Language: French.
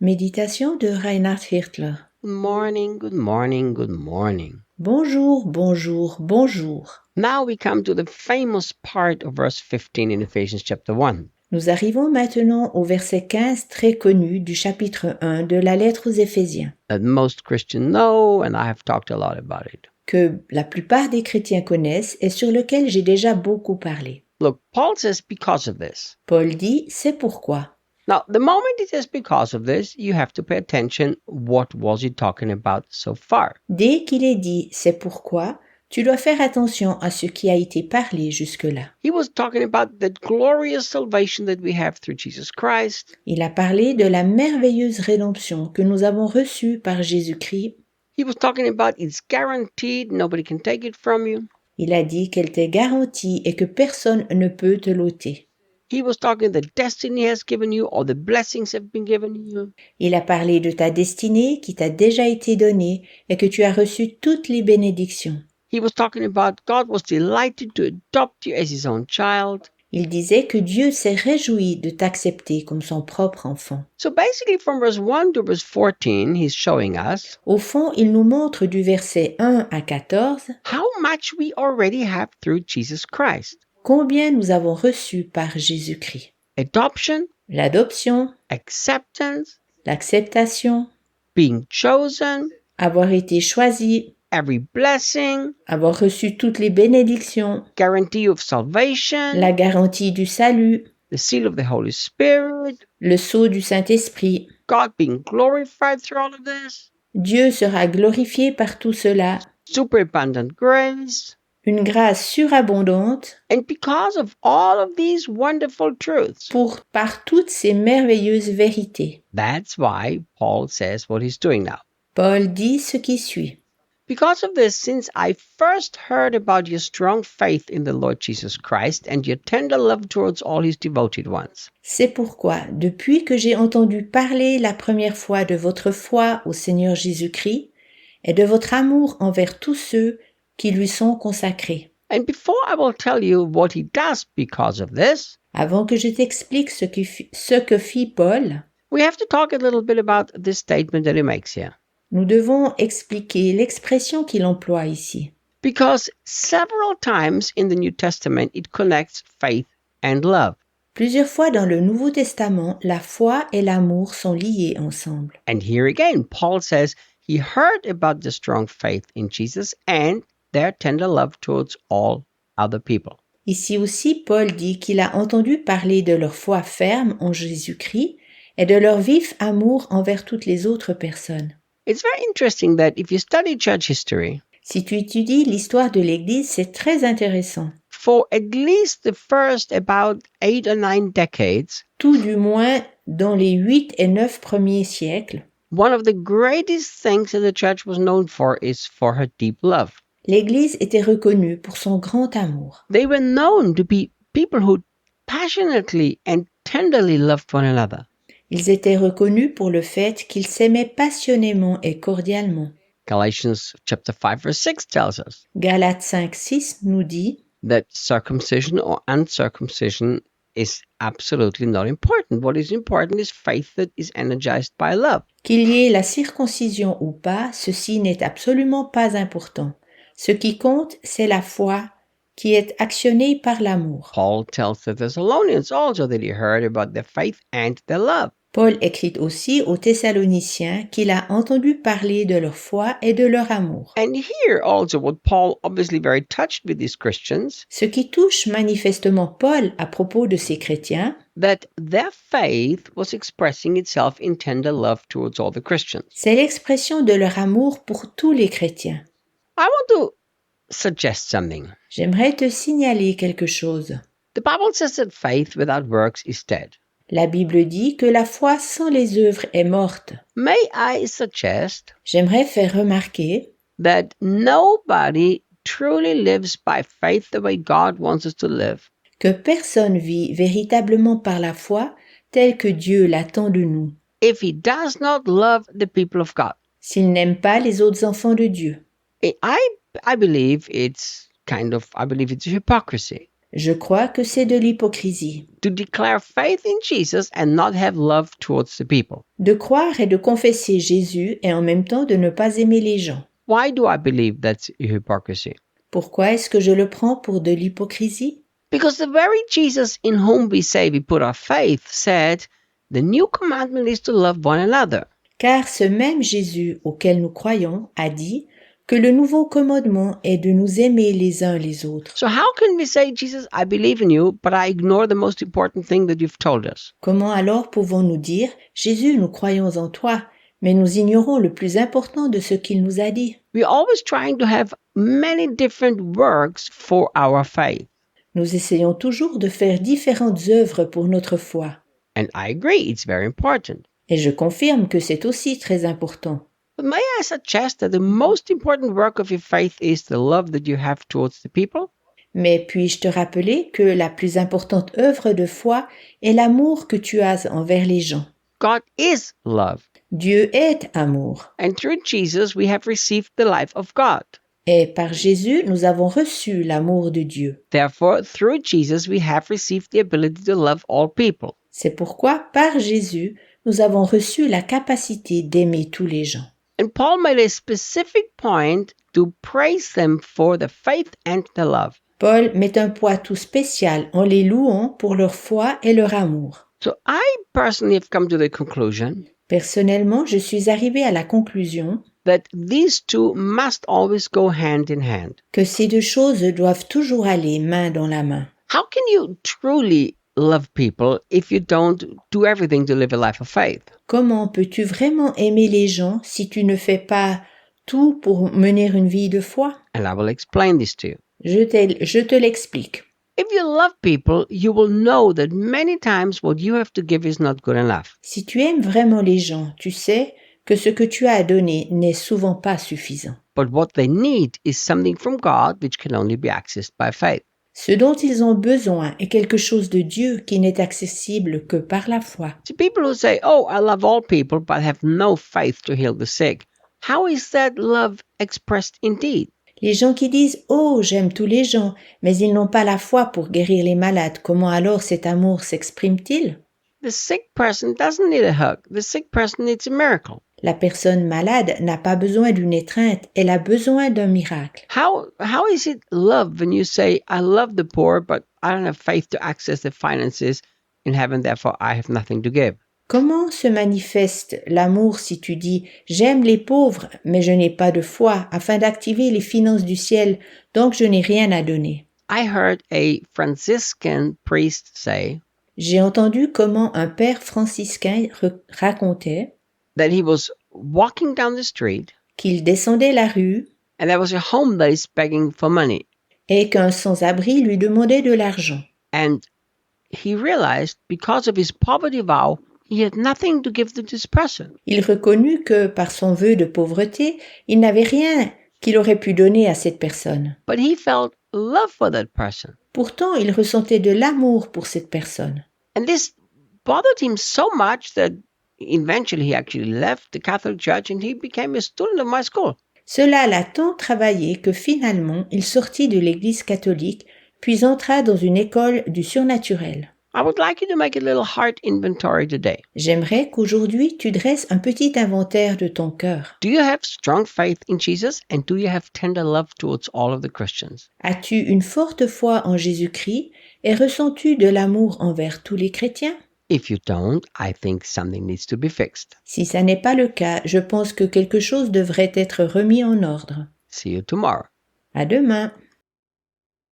Méditation de Reinhard Hirtler. Good morning, good morning, good morning. Bonjour, bonjour, bonjour. Now we come to the famous part of verse 15 in Ephesians chapter 1. Nous arrivons maintenant au verset 15 très connu du chapitre 1 de la lettre aux Éphésiens, That most Christians know, and I have talked a lot about it. que la plupart des chrétiens connaissent et sur lequel j'ai déjà beaucoup parlé. Look, Paul says because of this. Paul dit « c'est pourquoi ». Now, the moment he says because of this, you have to pay attention. What was he talking about so far? Dès qu'il est dit « c'est pourquoi », tu dois faire attention à ce qui a été parlé jusque-là. He was talking about the glorious salvation that we have through Jesus Christ. Il a parlé de la merveilleuse rédemption que nous avons reçue par Jésus-Christ. He was talking about it's guaranteed, nobody can take it from you. Il a dit qu'elle t'est garantie et que personne ne peut te l'ôter. He was talking the destiny has given you, or the blessings have been given you. Il a parlé de ta destinée qui t'a déjà été donnée et que tu as reçu toutes les bénédictions. He was talking about God was delighted to adopt you as his own child. Il disait que Dieu s'est réjoui de t'accepter comme son propre enfant. So basically from verse 1 to verse 14, he's showing us Au fond, il nous montre du verset 1 à 14 how much we already have through Jesus Christ. combien nous avons reçu par Jésus-Christ. Adoption, L'adoption, acceptance, l'acceptation, being chosen, avoir été choisi, every blessing, avoir reçu toutes les bénédictions, guarantee of salvation, la garantie du salut, the seal of the Holy Spirit, le sceau du Saint-Esprit. God being glorified through all of this, Dieu sera glorifié par tout cela, superabundant grace. une grâce surabondante And because of all of these wonderful truths, par toutes ces merveilleuses vérités. that's why Paul says what he's doing now. Paul dit ce qui suit. Because of this, since I first heard about your strong faith in the Lord Jesus Christ and your tender love towards all his devoted ones, C'est pourquoi, depuis que j'ai entendu parler la première fois de votre foi au Seigneur Jésus-Christ et de votre amour envers tous ceux qui lui sont consacrés. and before I will tell you what he does because of this, Avant que je t'explique ce que fit Paul, we have to talk a little bit about this statement that he makes here. nous devons expliquer l'expression qu'il emploie ici. Because several times in the New Testament, it connects faith and love. Plusieurs fois dans le Nouveau Testament, la foi et l'amour sont liés ensemble. And here again, Paul says he heard about the strong faith in Jesus and their tender love towards all other people. Ici aussi, Paul dit qu'il a entendu parler de leur foi ferme en Jésus-Christ et de leur vif amour envers toutes les autres personnes. It's very interesting that if you study church history, Si tu étudies l'histoire de l'Église, c'est très intéressant. for at least the first about 8 or 9 decades, Tout du moins dans les 8 et 9 premiers siècles, one of the greatest things that the church was known for is for her deep love. l'Église était reconnue pour son grand amour. They were known to be people who passionately and tenderly loved one another. Ils étaient reconnus pour le fait qu'ils s'aimaient passionnément et cordialement. Galatians chapter 5 verse 6 tells us Galates 5:6 nous dit that circumcision or uncircumcision is absolutely not important. What is important is faith that is energized by love. qu'il y ait la circoncision ou pas, ceci n'est absolument pas important. Ce qui compte, c'est la foi qui est actionnée par l'amour. Paul tells the Thessalonians also that he heard about their faith and their love. Paul écrit aussi aux Thessaloniciens qu'il a entendu parler de leur foi et de leur amour. And here also what Paul, obviously very touched with these Christians, Ce qui touche manifestement Paul à propos de ces chrétiens, that their faith was expressing itself in tender love towards all the Christians. c'est l'expression de leur amour pour tous les chrétiens. I want to suggest something. J'aimerais te signaler quelque chose. The Bible says that faith without works is dead. La Bible dit que la foi sans les œuvres est morte. May I suggest J'aimerais faire remarquer that nobody truly lives by faith the way God wants us to live que personne vit véritablement par la foi telle que Dieu l'attend de nous, if he does not love the people of God. s'il n'aime pas les autres enfants de Dieu. I believe it's a hypocrisy. Je crois que c'est de l'hypocrisie. to declare faith in Jesus and not have love towards the people. De croire et de confesser Jésus et en même temps de ne pas aimer les gens. Why do I believe that's hypocrisy? Pourquoi est-ce que je le prends pour de l'hypocrisie? Because the very Jesus in whom we say we put our faith said, the new commandment is to love one another. Car ce même Jésus auquel nous croyons a dit que le nouveau commandement est de nous aimer les uns les autres. So how can we say, Jesus, I believe in you, but I ignore the most important thing that you've told us? Comment alors pouvons-nous dire « Jésus, nous croyons en toi », mais nous ignorons le plus important de ce qu'il nous a dit? We're always trying to have many different works for our faith. Nous essayons toujours de faire différentes œuvres pour notre foi. And I agree, it's very important. Et je confirme que c'est aussi très important. But may I suggest that the most important work of your faith is the love that you have towards the people? Mais puis-je te rappeler que la plus importante œuvre de foi est l'amour que tu as envers les gens. God is love. Dieu est amour. And through Jesus, we have received the life of God. Et par Jésus, nous avons reçu l'amour de Dieu. Therefore, through Jesus, we have received the ability to love all people. C'est pourquoi, par Jésus, nous avons reçu la capacité d'aimer tous les gens. And Paul made a specific point to praise them for the faith and the love. Paul met un poids tout spécial en les louant pour leur foi et leur amour. So I personally have come to the conclusion Personnellement, je suis arrivé à la conclusion that these two must always go hand in hand. que ces deux choses doivent toujours aller main dans la main. How can you truly love people if you don't do everything to live a life of faith? Comment peux-tu vraiment aimer les gens si tu ne fais pas tout pour mener une vie de foi? And I will explain this to you. Je te l'explique. If you love people, you will know that many times what you have to give is not good enough. Si tu aimes vraiment les gens, tu sais que ce que tu as à donner n'est souvent pas suffisant. But what they need is something from God which can only be accessed by faith. Ce dont ils ont besoin est quelque chose de Dieu qui n'est accessible que par la foi. See, people who say, oh, I love all people, but have no faith to heal the sick. How is that love expressed in deed? Les gens qui disent « Oh, j'aime tous les gens », mais ils n'ont pas la foi pour guérir les malades, comment alors cet amour s'exprime-t-il? The sick person doesn't need a hug. The sick person needs a miracle. La personne malade n'a pas besoin d'une étreinte, elle a besoin d'un miracle. How is it love when you say, I love the poor, but I don't have faith to access the finances in heaven, therefore I have nothing to give? Comment se manifeste l'amour si tu dis « J'aime les pauvres, mais je n'ai pas de foi afin d'activer les finances du ciel, donc je n'ai rien à donner ». I heard a Franciscan priest say J'ai entendu comment un père franciscain racontait that he was walking down the street qu'il descendait la rue and there was a homeless begging for money. et qu'un sans-abri lui demandait de l'argent. And he realized because of his poverty vow, he had nothing to give to this person. Il reconnut que, par son vœu de pauvreté, il n'avait rien qu'il aurait pu donner à cette personne. But he felt love for that person. Pourtant, il ressentait de l'amour pour cette personne. And this bothered him so much that eventually he actually left the Catholic Church and he became a student of my school. Cela l'a tant travaillé que finalement, il sortit de l'Église catholique, puis entra dans une école du surnaturel. I would like you to make a little heart inventory today. J'aimerais qu'aujourd'hui tu dresses un petit inventaire de ton cœur. Do you have strong faith in Jesus and do you have tender love towards all of the Christians? As-tu une forte foi en Jésus-Christ et ressens-tu de l'amour envers tous les chrétiens? If you don't, I think something needs to be fixed. Si ça n'est pas le cas, je pense que quelque chose devrait être remis en ordre. See you tomorrow. À demain.